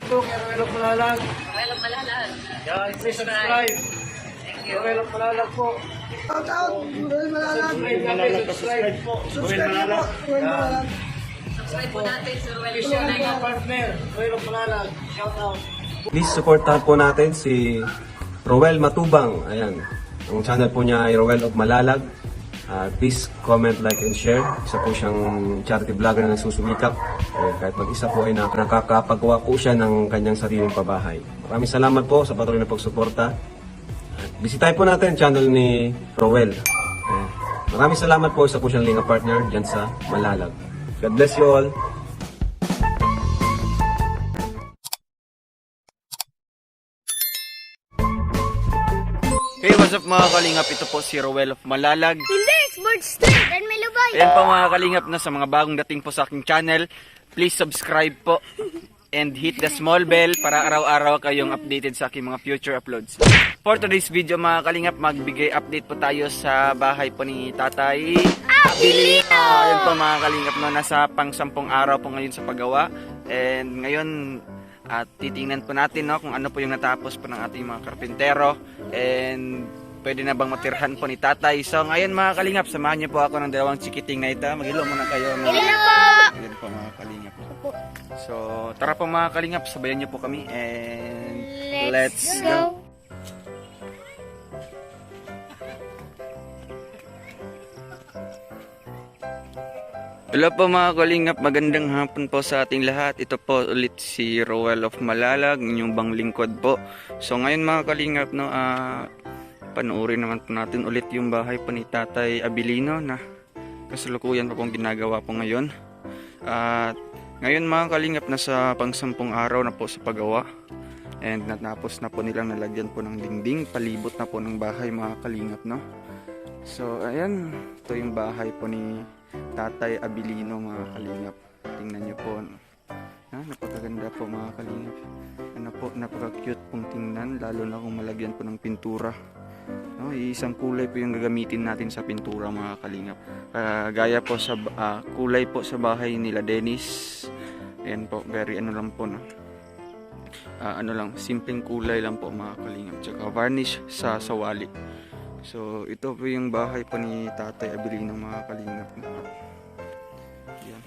po kay Roel of Malalag. Walang malalag. Yan, please subscribe. Thank you. Roel of Malalag po. Shout out, Roel Malalag. Subscribe po. Subscribe niyo po, Roel Malalag. Subscribe po natin sa Ruel Official Malalag. na partner, Roel of Malalag. Shout out. Please supportahan po natin si Roel Matubang. Ayan. Ang channel po niya ay Roel of Malalag. Please comment, like, and share. Isa po siyang charity vlogger na nagsusumikap. Kahit mag-isa po ay nakakapagawa po siya ng kanyang sariling pabahay. Maraming salamat po sa patuloy na pagsuporta. Bisitahin po natin ang channel ni Roel. Maraming salamat po. Isa po siyang linga partner dyan sa Malalag. God bless you all. Hey, what's up mga kalingap? Ito po si Roel of Malalag. Hindi, Sports Street and Melubay. Ayan po mga kalingap na sa mga bagong dating po sa aking channel. Please subscribe po and hit the small bell para araw-araw kayong updated sa aking mga future uploads. For today's video mga kalingap, magbigay update po tayo sa bahay po ni Tatay Abilino. Ayan po mga kalingap, no, nasa pang-10 araw po ngayon sa paggawa. And ngayon, at titingnan po natin, no, kung ano po yung natapos po ng ating mga karpintero and pwede na bang matirhan po ni Tatay. So ngayon mga kalingap, samahan niyo po ako ng dalawang chikiting na ito. Maghilo muna kayo. Hello po. Ayan po mga kalingap. So tara po mga kalingap, sabayan niyo po kami and let's go. Hello po mga kalingap, magandang hapon po sa ating lahat. Ito po ulit si Roel of Malalag, inyong bang lingkod po. So ngayon mga kalingap, no, panoorin naman po natin ulit yung bahay po ni Tatay Abilino na kasalukuyan pa pong ginagawa po ngayon. At ngayon mga kalingap, nasa pang-10 araw na po sa paggawa. And natapos na po nilang nalagyan po ng dingding, palibot na po ng bahay mga kalingap, no. So ayan, ito yung bahay po ni Tatay Abilino mga kalingap. Tingnan nyo po, no? Napakaganda po mga kalingap. Ano po, napaka-cute pong tingnan, lalo na kung malagyan po ng pintura, no? Isang kulay po yung gagamitin natin sa pintura mga kalingap. Gaya po sa kulay po sa bahay nila Dennis. Ayan po, very ano lang po, no? Ano lang, simpleng kulay lang po mga kalingap. Tsaka varnish sa sawali. So ito po yung bahay po ni Tatay Abilino mga kalingap. Yan.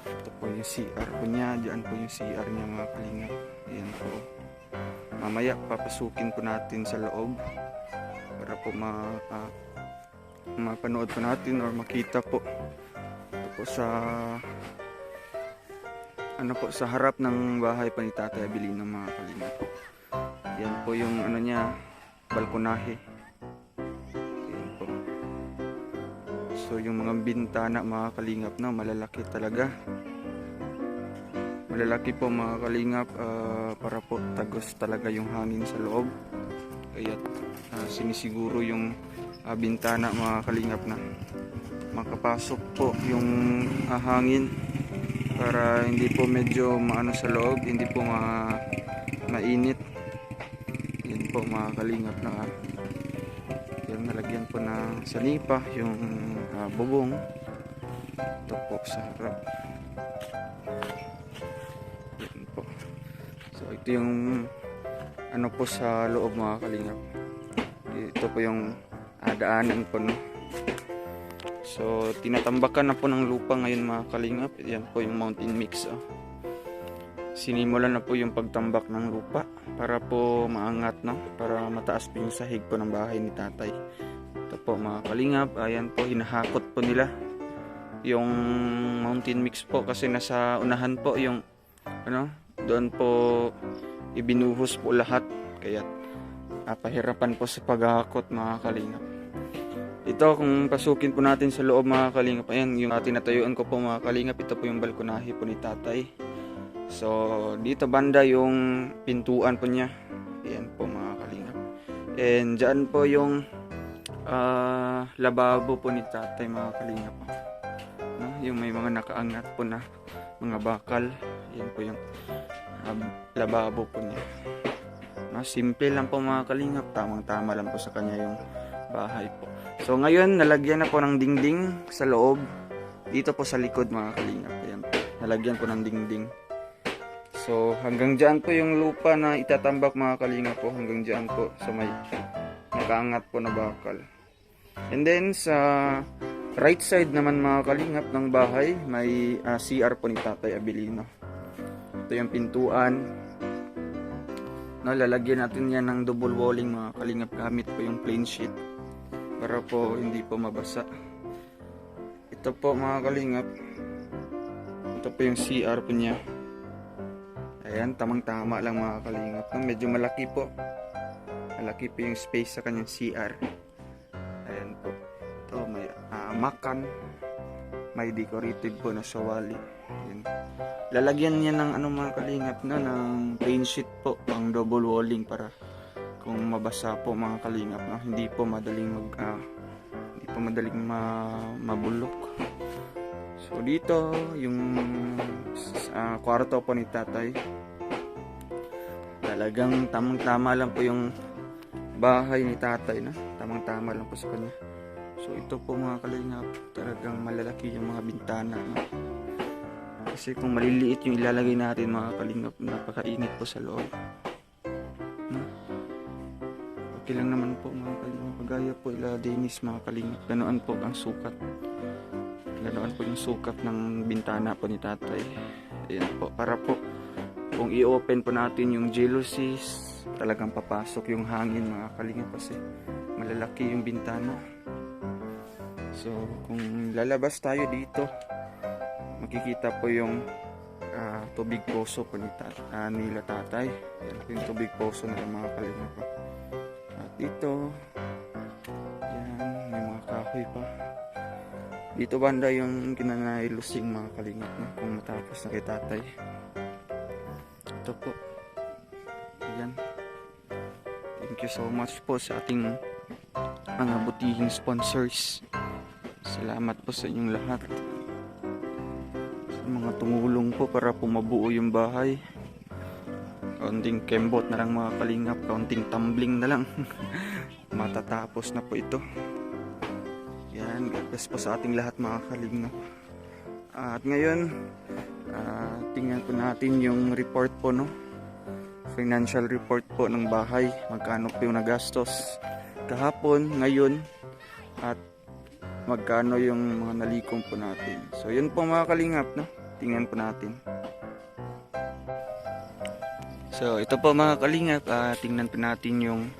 Ito po yung CR po niya. Diyan po yung CR niya mga kalingap. Yan po. Mamaya papasukin po natin sa loob para po mapanood po natin or makita po. Ito po sa ano po, sa harap ng bahay po ni Tatay Abilino mga kalingap. Yan po yung ano niya, balkonahe. Ayan po. So yung mga bintana mga kalingap na malalaki talaga. Malalaki po mga kalingap, para po tagos talaga yung hangin sa loob. Kaya sinisiguro yung bintana mga kalingap na makapasok po yung hangin para hindi po medyo maano sa loob, hindi po mainit. Yan po mga kalingap na yan, nalagyan po ng sanipa yung bubong. Ito po sa harap. Yan po. So ito yung ano po sa loob mga kalingap. Ito po yung daanan po, no? So tinatambakan na po ng lupa ngayon mga kalingap. Yan po yung mountain mix. Sinimulan na po yung pagtambak ng lupa para po maangat, no? Para mataas po yung sahig po ng bahay ni Tatay. Ito po mga kalingap, ayan po, hinahakot po nila yung mountain mix po kasi nasa unahan po yung ano, doon po ibinuhos po lahat, kaya pahirapan po sa paghahakot mga kalingap. Ito kung pasukin po natin sa loob mga kalingap, ayan yung tinatayuan ko po mga kalingap. Ito po yung balkonahe po ni Tatay. So dito banda yung pintuan po niya. Ayan po mga kalingap. And dyan po yung lababo po ni Tatay mga kalingap. No? Yung may mga nakaangat po na mga bakal. Ayan po yung lababo po niya. No? Simple lang po mga kalingap. Tamang tama lang po sa kanya yung bahay po. So ngayon nalagyan na po ng dingding sa loob. Dito po sa likod mga kalingap. Ayan po. Nalagyan po ng dingding. So So hanggang dyan po yung lupa na itatambak mga kalingap po, hanggang dyan po sa may nakaangat po na bakal. And then sa right side naman mga kalingap ng bahay, may CR po ni Tatay Abilino. Ito yung pintuan. No, lalagyan natin yan ng double walling mga kalingap, gamit po yung plain sheet para po hindi po mabasa. Ito po mga kalingap, ito po yung CR po niya. Ayan, tamang-tama lang mga kalingap. No, medyo malaki po. Malaki po yung space sa kanyang CR. Ayan po. Ito may makan. May decorative po na sawali. Ayan. Lalagyan niya ng mga kalingap na ng plain sheet po, pang double walling para kung mabasa po mga kalingap, no? Hindi po madaling mabulok. So dito yung kwarto po ni Tatay. Talagang tamang-tama lang po yung bahay ni Tatay, no? Tamang-tama lang po sa kanya. So ito po mga kalingap, talagang malalaki yung mga bintana, no? Kasi kung maliliit yung ilalagay natin mga kalingap, napakainit po sa loob, no? Okay lang naman po mga kalingap, gaya po ila Dennis mga kalingap, ganoon po ang sukat, ganoon po yung sukat ng bintana po ni Tatay. Ayan po, para po kung i-open po natin yung jealousies, talagang papasok yung hangin mga kalingap kasi malalaki yung bintana. So kung lalabas tayo dito, makikita po yung tubig poso po nila Tatay. Yan po yung tubig poso nila mga kalingap. At dito, yan, may mga kahoy pa. Dito banda yung kinanailusing mga kalingap, no? Kung matapos na kay Tatay. Ito po. Ayan. Thank you so much po sa ating mga butihing sponsors. Salamat po sa inyong lahat. Sa mga tumulong po para po mabuo yung bahay. Kaunting kembot na lang mga kalingap, kaunting tumbling na lang. Matatapos na po ito. Yan, God bless po sa ating lahat mga kalingap. At ngayon, tingnan po natin yung report po, no? Financial report po ng bahay. Magkano po yung nagastos kahapon, ngayon, at magkano yung mga nalikom po natin. So yun po mga kalingap, no? Tingnan po natin. So ito po mga kalingap, tingnan po natin yung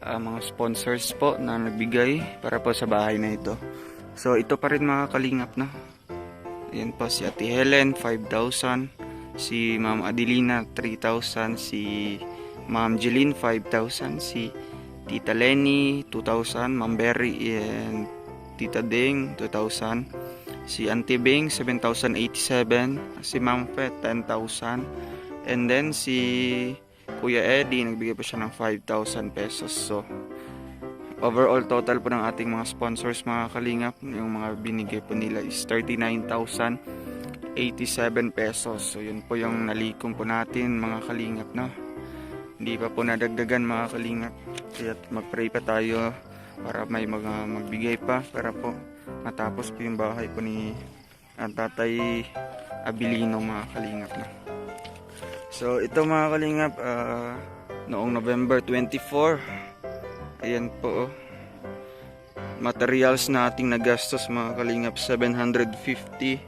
mga sponsors po na nagbigay para po sa bahay na ito. So ito pa rin mga kalingap, no? Ayan po si Ate Helen 5,000, si Ma'am Adelina 3,000, si Ma'am Jeline 5,000, si Tita Lenny 2,000, Ma'am Berry and Tita Ding 2,000, si Auntie Bing 7,087, si Ma'am Fet 10,000, and then si Kuya Eddie nagbigay po siya ng 5,000 pesos. So overall total po ng ating mga sponsors mga kalingap, yung mga binigay po nila is 39,087 pesos. So yun po yung nalikom po natin mga kalingap, no? Hindi pa po nadagdagan mga kalingap, kaya mag-pray pa tayo para may mga magbigay pa para po matapos po yung bahay po ni Tatay Abilino mga kalingap, no? So ito mga kalingap, noong November 24, ayan po, materials na ating nagastos mga kalingap 750.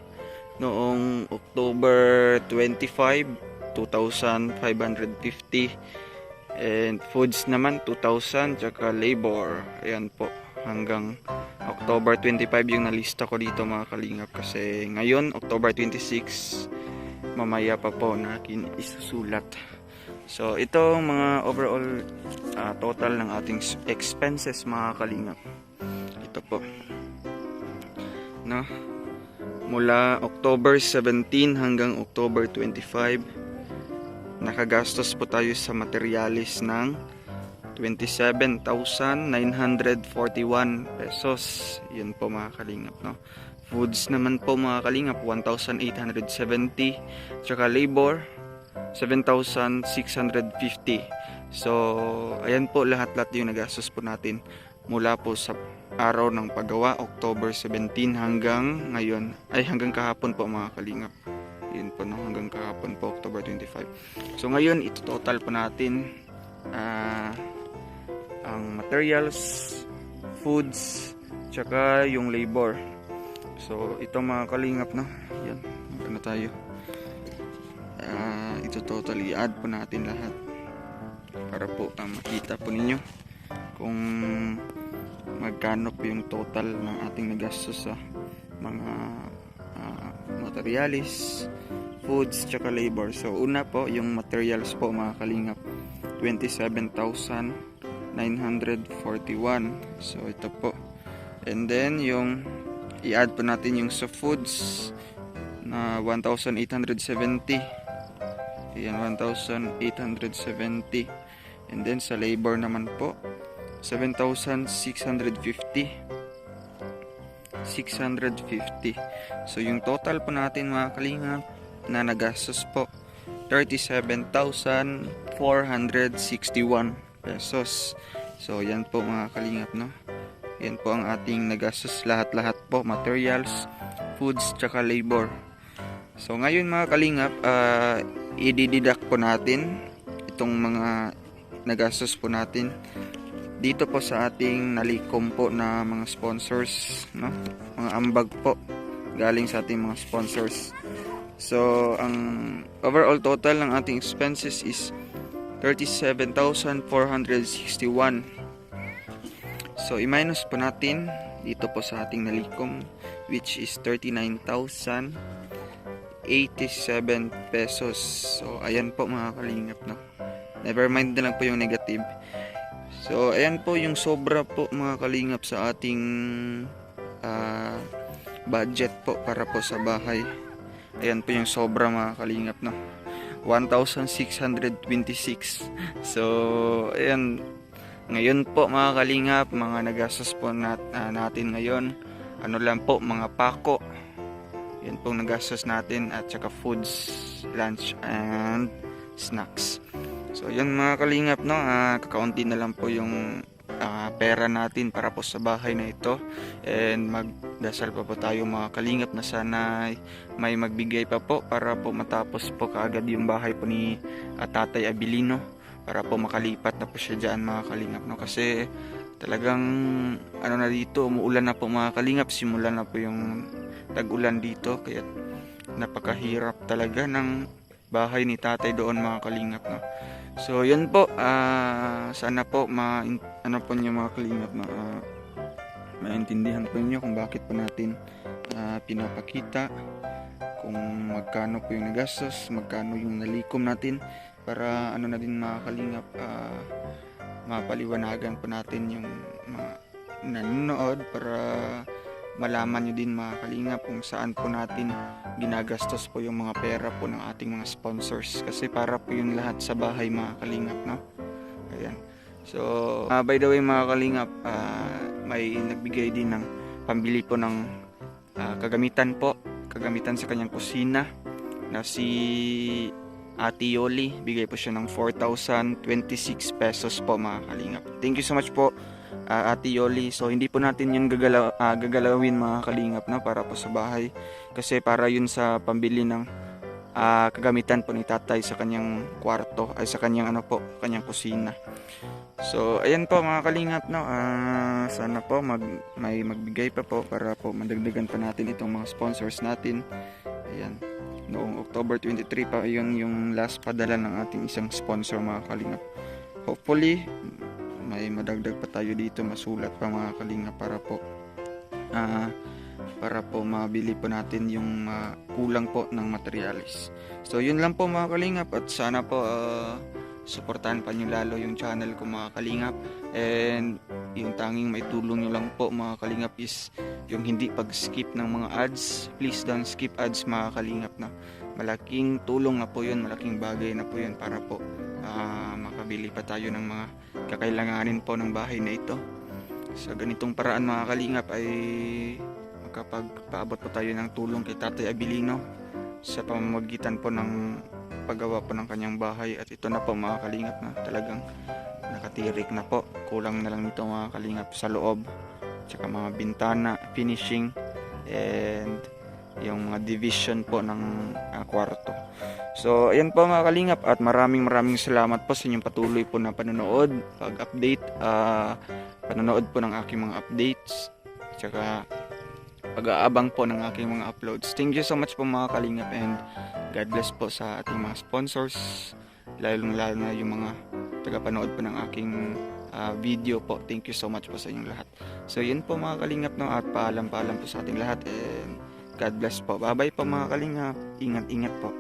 Noong October 25, 2,550, and foods naman 2,000, tsaka labor, ayan po, hanggang October 25 yung nalista ko dito mga kalingap, kasi ngayon October 26, mamaya pa po na isusulat. So ito mga overall total ng ating expenses mga kalingap. Ito po, no? Mula October 17 hanggang October 25, nakagastos po tayo sa materialis ng 27,941 pesos. Yun po mga kalingap, no? Foods naman po mga kalingap 1,870, tsaka labor 7,650. So ayan po, lahat-lahat yung nagastos po natin mula po sa araw ng paggawa October 17 hanggang ngayon, ay hanggang kahapon po mga kalingap. Yun po no, hanggang kahapon po, October 25. So ngayon, ito total po natin ang materials, foods, tsaka yung labor. So ito mga kalingap no. Yan, magkano tayo. Ito total, i-add po natin lahat para po makita po ninyo kung magkano po yung total ng ating nagastos sa mga materialis, foods, tsaka labor. So una po yung materials po mga kalingap, 27,941. So ito po. And then yung i-add po natin yung sa foods na 1,870. Ayan, 1,870. And then sa labor naman po 7,650. So yung total po natin mga kalingap na nagastos po 37,461 pesos. So yan po mga kalingap no. Yan po ang ating nagastos, lahat-lahat po, materials, foods, tsaka labor. So ngayon mga kalingap, i-deduct po natin itong mga nagastos po natin dito po sa ating nalikom po na mga sponsors, no? Mga ambag po galing sa ating mga sponsors. So ang overall total ng ating expenses is 37,461. So i-minus po natin dito po sa ating nalikom, which is 39,087 pesos. So ayan po mga kalingap no. Never mind na lang po yung negative. So ayan po yung sobra po mga kalingap sa ating budget po para po sa bahay. Ayan po yung sobra mga kalingap no. 1,626. So ayan, ngayon po mga kalingap, mga nagastos po natin ngayon, ano lang po, mga pako. Yan po nagastos natin, at saka foods, lunch and snacks. So yan mga kalingap no, kakaunti na lang po yung pera natin para po sa bahay na ito. And magdasal pa po tayo mga kalingap na sana may magbigay pa po para po matapos po kaagad yung bahay po ni Tatay Abilino, para po makalipat na po siya dyan mga kalingap no. Kasi talagang ano na dito, umuulan na po mga kalingap, simula na po yung tag-ulan dito, kaya napakahirap talaga ng bahay ni tatay doon mga kalingap no. So yun po, sana po ano po niyo mga kalingap, maintindihan po niyo kung bakit po natin pinapakita kung magkano po yung nagastos, magkano yung nalikom natin, para ano na din mga kalingap, mapaliwanagan po natin yung mga nanonood, para malaman nyo din mga kalingap kung saan po natin ginagastos po yung mga pera po ng ating mga sponsors, kasi para po yun lahat sa bahay mga kalingap no. Ayan. So by the way mga kalingap, may nagbigay din ng pambili po ng kagamitan sa kanyang kusina na si Ate Yoli. Bigay po siya ng 4,026 pesos po mga kalingap. Thank you so much po Ate Yoli. So hindi po natin yung gagalawin mga kalingap na para po sa bahay, kasi para yun sa pambili ng kagamitan po ni tatay sa kanyang kwarto, ay sa kanyang kanyang kusina. So ayan po mga kalingap no, sana po may magbigay pa po para po madagdagan pa natin itong mga sponsors natin. Ayan, noong October 23 pa yun yung last padala ng ating isang sponsor mga kalingap. Hopefully may madagdag pa tayo dito, masulat pa mga kalingap, para po mabili po natin yung kulang po ng materialis. So yun lang po mga kalingap, at sana po suportahan pa nyo lalo yung channel ko mga kalingap. And yung tanging may tulong nyo lang po mga kalingap is yung hindi pag-skip ng mga ads. Please don't skip ads mga kalingap na. Malaking tulong na po yun, malaking bagay na po yun para po makabili pa tayo ng mga kakailanganin po ng bahay na ito. Sa ganitong paraan mga kalingap ay makapagpaabot po tayo ng tulong kay Tatay Abilino sa pamamagitan po ng paggawa po ng kanyang bahay. At ito na po mga kalingap na talagang nakatirik na po. Kulang na lang nito mga kalingap sa loob, tsaka mga bintana, finishing, and yung mga division po ng kwarto. So, ayan po mga kalingap, at maraming salamat po sa inyong patuloy po na panonood, pag-update, panonood po ng aking mga updates, tsaka pag-aabang po ng aking mga uploads. Thank you so much po mga kalingap, and God bless po sa ating mga sponsors, lalo na yung mga tagapanood po ng aking video po. Thank you so much po sa inyong lahat. So yun po mga kalingap, no, at paalam po sa ating lahat, and God bless po. Bye bye po mga kalingap. Ingat po.